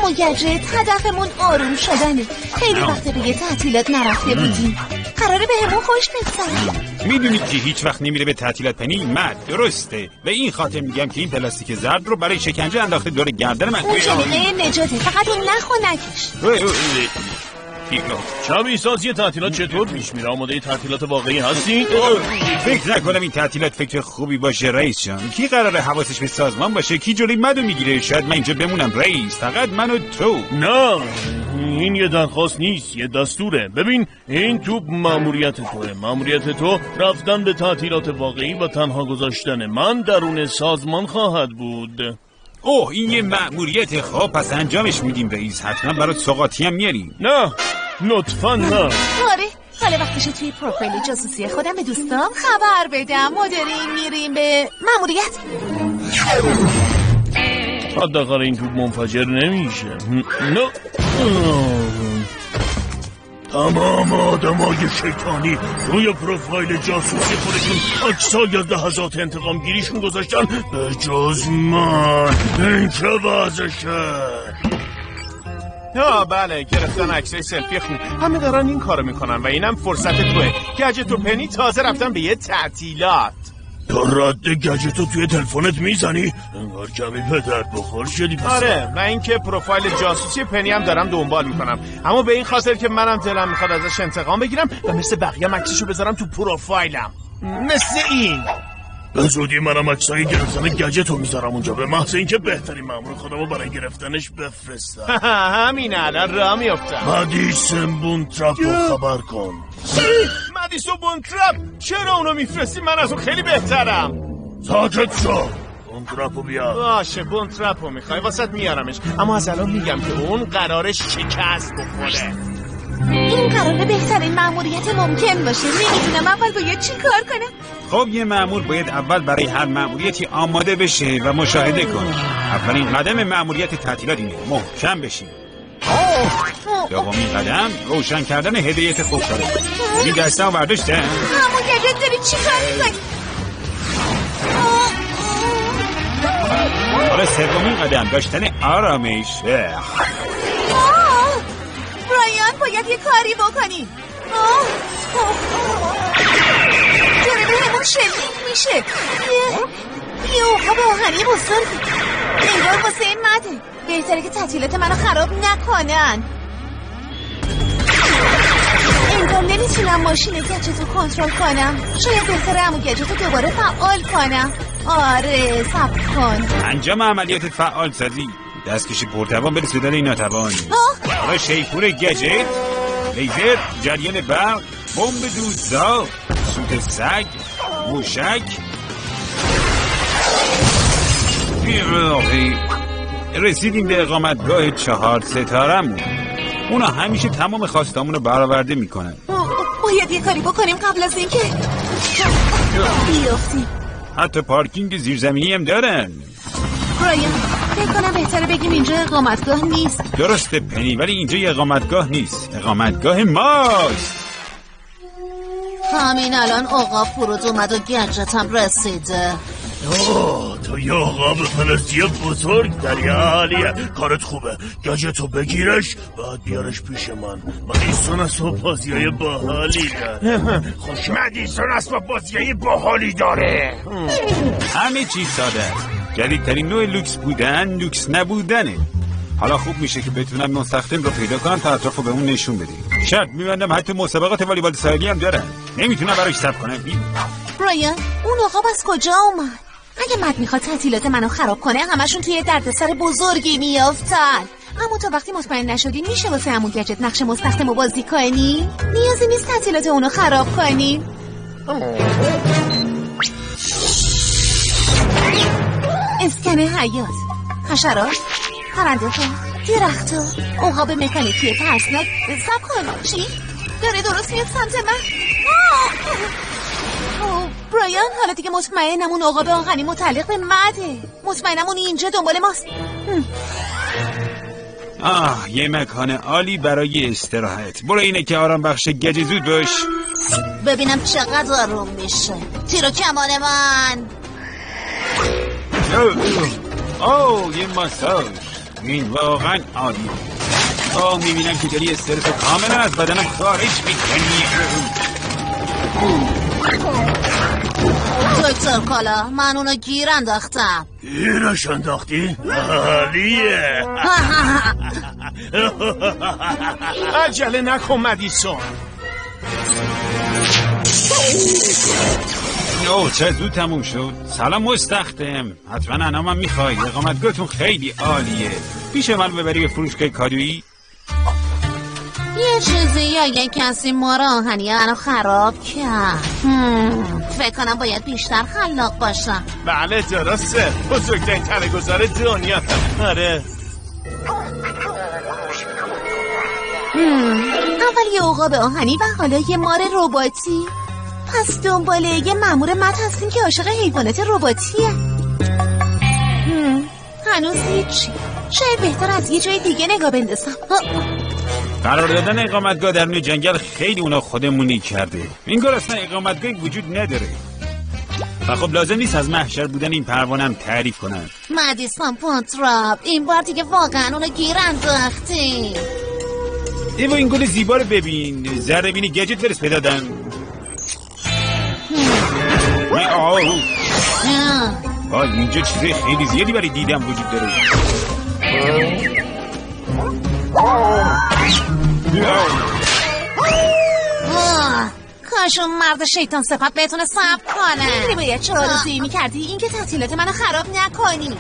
عمو گجت هدفمون آروم شدنه. خیلی وقت به یه تعطیلات نرفته بودیم. قراره به همون خوش بگذره. میدونید که هیچ وقت نمیره به تعطیلات پنی؟ درسته. به این خاطر میگم که این پلاستیک زرد رو برای شکنجه انداخته دور گردن من. اون جلیقه نجاته، فقط اون نخو نکش. شبیه سازی تعطیلات چطور پیش میره؟ آماده تعطیلات واقعی هستی؟ فکر نکنم این تعطیلات فکر خوبی باشه رئیس جان. کی قراره حواسش به سازمان باشه؟ کی جلوی منو میگیره؟ شاید من اینجا بمونم رئیس، فقط من و تو. نه، این یه درخواست نیست، یه دستوره. ببین این توپ مأموریت توه. مأموریت تو رفتن به تعطیلات واقعی و تنها گذاشتن من درون سازمان خواهد بود. اوه این یه مأموریت. خب پس انجامش میدیم رئیس. حتما برات سوغاتی هم میاریم. نه لطفا نه. آره حالا وقتشه توی پروفایل جاسوسی خودم به دوستام خبر بدم. ما داریم میریم به مأموریت. حداقل این توپ منفجر نمیشه. نه تمام آدمای شیطانی روی پروفایل جاسوسی خودشون عکسای از لحظات انتقام گیریشون گذاشتن به جز من. این چه وضعشه؟ بله گرفتن عکسای سلفی خوب. همه دارن این کارو میکنن و اینم فرصت توه. گجت و پنی تازه رفتن به یه تعطیلات. تو رد گجتو توی تلفنت میزنی؟ انگار کمی به درد بخور شدی. آره و اینکه پروفایل جاسوسی پنی هم دارم دنبال میکنم، اما به این خاطر که منم دلم میخواد ازش انتقام بگیرم و مثل بقیه عکسشو بذارم تو پروفایلم. مثل این. به زودی منم عکسای گرفتن گجتو میذارم اونجا، به محض اینکه بهترین مأمور خودمو برای گرفتنش بفرستم. همین الان راه میافتم. مدیسن بونتراپو خبر کن. مدیسن بونتراپ؟ چرا اونو میفرستی؟ من از اون خیلی بهترم. ساکت شو. بونتراپو بیار. باشه بونتراپو میخوای واسط میارمش، اما از الان میگم که اون قرارش شکست بخوره. این قراره بهترین مأموریت ممکن باشه. نمیدونم اول باید چی کار کنم. خب یه مأمور باید اول برای هر مأموریتی آماده بشه و مشاهده کنه. اولین قدم مأموریت تعطیلات اینه محکم بشین. دومین قدم روشن کردن هدیت خوشحاله. این دسته رو برداشته؟ عمو گجت داری چی کار میکنی؟ حالا سومین قدم داشتن آرامش. برایان باید یه کاری بکنی. داره به همون شلیک میشه. یه اوقاب آهنی بزرگی انگار واسه این مده. بهتره که تعطیلات منو خراب نکنن. انگار نمیتونم ماشین گجتو کنترل کنم. شاید بهتره عمو گجتو دوباره فعال کنم. آره صبر کن. انجام عملیات فعال سازی. دستکش پرتوان به رسیدن این ناتوانی. حالا شیپور گجت، لیزر، جریان برق، بمب دودزا، سوت سگ، موشک. رسیدیم به اقامتگاه 4 ستارمون. اونا همیشه تمام خواستامون رو برآورده میکنن. باید یه کاری بکنیم قبل از اینکه بیافتیم. حتی پارکینگ زیرزمینی هم دارن. برایان فکر کنم بهتره بگیم اینجا اقامتگاه نیست. درسته پنی، ولی اینجا یه اقامتگاه نیست. اقامتگاه ماست. همین الان آقا فرود اومد و گجتم رسیده. تو یه آقا فلسطی بزرگ داری. حالیه کارت خوبه. گجتو بگیرش بعد بیارش پیش من. مدیسون اسباب بازیای باحالی داره. خوش مدیسون اسباب بازیای باحالی داره. همه چیز ساده است. جدیدترین نوع لوکس بودن لوکس نبودنه. حالا خوب میشه که بتونم مستخدم رو پیدا کنم تا اطرافو به اون نشون بده. شرط میبندم حتی مسابقات والیبال ساحلی هم دارن. نمیتونم براش صبر کنم. برایان اون آقا از کجا اومد؟ اگه مد میخواد تعطیلات منو خراب کنه همشون توی دردسر بزرگی میافتن. اما تا وقتی مطمئن نشدی میشه واسه عمو گجت نقش مستخدمو بازی کنی؟ نیازی نیست تعطیلات اونو خراب کنی. اسکن حیات، حشرات، پرنده‌ها، درخت‌ها، عقاب مکانیکی ترسناک. صبر کن. چی؟ داره درست میاد سمت من. برایان حالا دیگه مطمئنم اون عقاب آهنی متعلق به مده. مطمئنم اون اینجا دنبال ماست. یه مکان عالی برای استراحت. برو اینه که آرام بخش گج زود باش. ببینم چقدر آروم میشه. تیر و کمان من. یه ماساژ. این واقعا عالیه. میبینم که داری استرس کاملا از بدنم خارج میکنی. دکتر کالا، من اونو گیر انداختم. گیرش انداختی؟ عالیه. عجله نکن مدیسون. چه زود تموم شد. سلام مستخدم، حتما انامم میخوای. اقامتگاهتون خیلی عالیه. میشه من ببری به فروشگاه کادویی؟ یه چیزی یا یک کسی ما را آهنی منو خراب کرد. فکر کنم باید بیشتر خلاق باشم. بله درسته، بزرگترین تنه‌گذار دنیا. آره. اول یه عقاب آهنی و حالا یه مار رباتی. پس دنباله یه مأمور مت هستیم که عاشق حیوانات رباتیه. هنوز هیچی. شاید بهتر از یه جای دیگه نگاه بندازم. قرار دادن اقامتگاه در نوع جنگل خیلی اونا خودمونی کرده. این گار اصلا اقامتگاهی وجود نداره. و خب لازم نیست از محشر بودن این پروانم تعریف کنن. مدیسون پونتراب، این بار دیگه واقعا اونو گیر انداختیم. ایوا این گل زیبا رو ببین. ذره بینی گجت برس بدادن. اینجا چیزای خیلی زیادی برای دیدن وجود داره. کاش اون مرد شیطان صفت بهتونه صبر کنه. خیلی باید چه آرزویی میکردی این که تعطیلات منو خراب نکنی.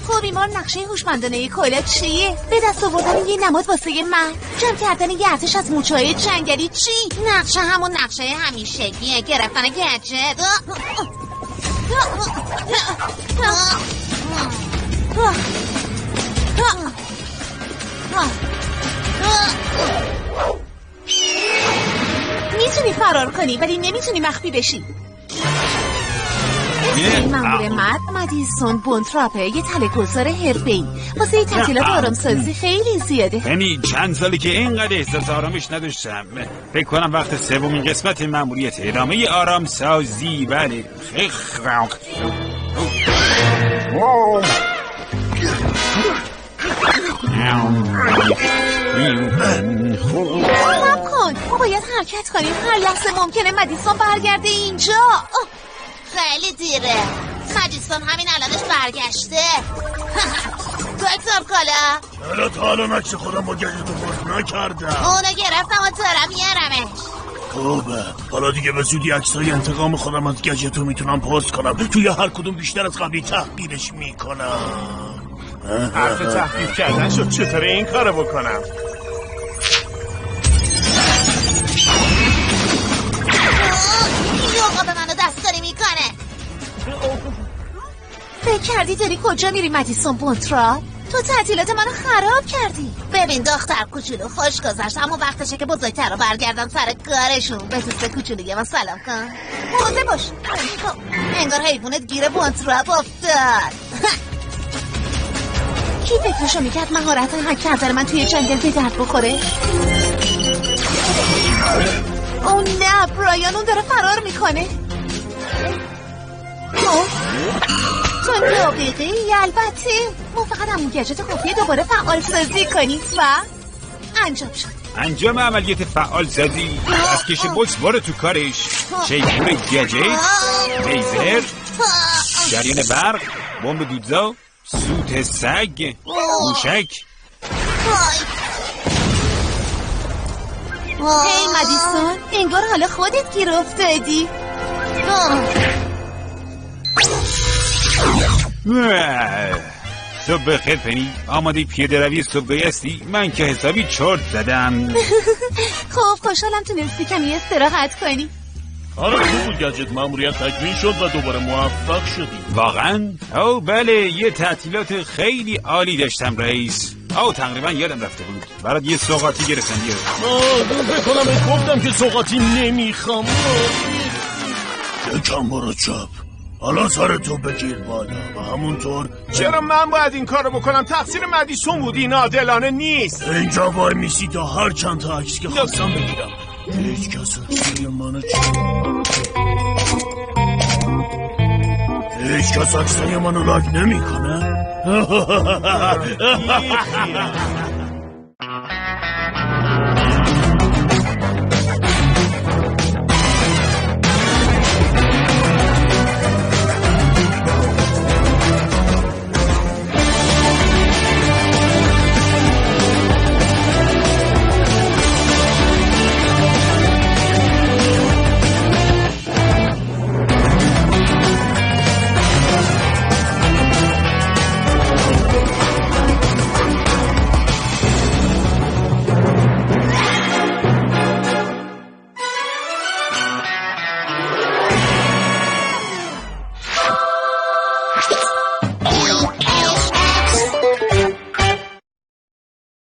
خب این بار نقشه هوشمندانه کلا چیه؟ به دست آوردن یه نماد واسه من، جمع کردن یه ارتش از موچه‌های جنگلی. چی؟ نقشه همون نقشه همیشگیه، گرفتن گجت. میتونی فرار کنی ولی نمیتونی مخفی بشی. این مأمور مرد مدیسون بونتراپه، یه تله‌گذار حرفه‌ای. واسه یه تعطیلات آرامسازی خیلی زیاده. پنی چند سالی که اینقدر احساس آرامش نداشتم. فکر کنم وقت سومین قسمت مأموریت ادامه آرامسازی. بله صبر کن، ما باید حرکت کنیم. هر لحظه ممکنه مدیسون برگرده اینجا. خیلی دیره. مدیسون همین الانش برگشته. دکتر کالا، تا الان عکس خودم با گجتو فرق نکردم. اونو گرفتم و دارم میارمش. خوبه، حالا دیگه به زودی عکسای انتقام خودم از گجتو میتونم پست کنم. توی هر کدوم بیشتر از قبلی تحقیرش میکنم. حرف تحقیق کردن شد، چطوره این کارو بکنم؟ یوقا به منو دستکاری میکنه. فکر کردی داری کجا میری مدیسون بونتراپ؟ تو تعطیلات منو خراب کردی. ببین دختر کوچولو، خوش گذشت، اما وقتشه که بزرگتر رو برگردن سر کارشون. به دوست کوچولوی من سلام کن. موزه باش. انگار حیوانت گیر بونتراپ افتاد. کی فکرشو میکرد مهارت حک کردن من توی جنگل به درد بخوره؟ او نه، برایان اون داره فرار میکنه. تو دقیقی البته. ما فقط همون گجت خفیه دوباره فعال سازی کنیم و انجام شد. انجام عملیات فعال سازی. از کش بوکس باره تو کارش. شیپور گجت، لیزر، جریان برق، بمب دودزا، سوت سگ، موشک. هی مدیسون، انگار حالا خودت گیر افتادی. صبح بخیر پنی. آماده پیاده روی صبحی هستی؟ من که حسابی چرت زدم. خب خوشحالم تونستی کمی استراحت کنی. آره خوب بود گجت، مأموریت تکمیل شد و دوباره موفق شدیم. واقعا؟ او بله، یه تعطیلات خیلی عالی داشتم رئیس. تقریبا یادم رفته بود برات یه سوغاتی گرفتم. بکنم بهت گفتم که سوغاتی نمیخوام. یکم برو چپ، حالا سرتو بگیر بالا و همونطور. چرا من باید این کارو بکنم؟ تقصیر مدیسون بود، این عادلانه نیست. اینجا وای میسی تا هر چند تا عکس که خواستم بگیرم. هیچ کس عکسای منو هیچ کس عکسای منو لایک نمیکنه. بیخیال.